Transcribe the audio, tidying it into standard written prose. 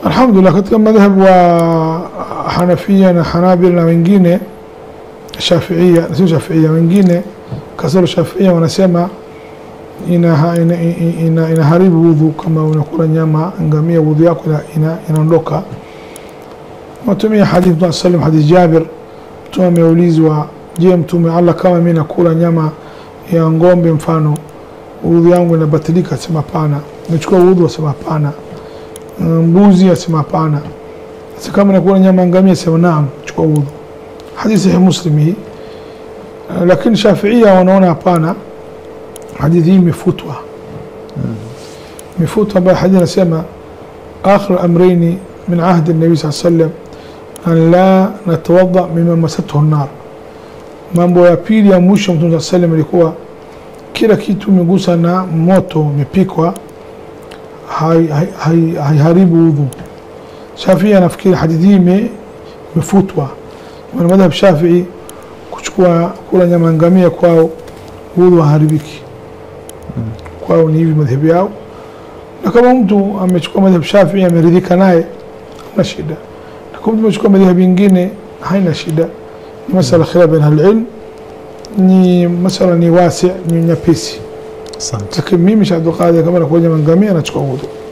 Alhamdulillah, katika madhhabu wa Hanafia na Hanabila na wengine Shafiia, sio Shafiia, wengine kasoro Shafiia wanasema inaharibu wudhu kama unakula nyama ngamia, wudhu yako inaondoka. Mtume hadith wa sallam, hadith Jabir, mtume ameulizwa, je, mtume Allah, kama mimi nakula nyama ya ngombe mfano, wudhu yangu inabatilika? Sema hapana. Nachukua wudhu? Sema hapana. Mbuzi? Asema hapana. Sasa kama nakula nyama ngamia? Sema naam, chukua wudhu. Hadithi ya Muslim hii. Lakini Shafiia wanaona hapana, hadithi hii imefutwa. Imefutwa baada hadithi nasema akhir amrayni min ahd an-nabi sallallahu alayhi wasallam an la natawadda mimma masathu an-nar. Mambo ya pili ya mwisho Mtume sallallahu alayhi wasallam ilikuwa kila kitu imegusa na moto, imepikwa, haiharibu wudhu. Shafi'i anafikiri hadithi hii imefutwa. Kwa madhhabu Shafi'i kuchukua kula nyama ngamia kwao wudhu haribiki. Kwao ni hivi madhhabu yao. Na kama mtu amechukua madhhabu Shafi'i ameridhika naye, hana shida. Na kama mtu amechukua madhhabu nyingine haina shida. Ni masala khilaf baina al-ilm, ni masala ni wasi, ni nyepesi. Asante. Lakini mimi Sheikh Abdul Qadir kama nakula nyama ngamia nachukua wudhu.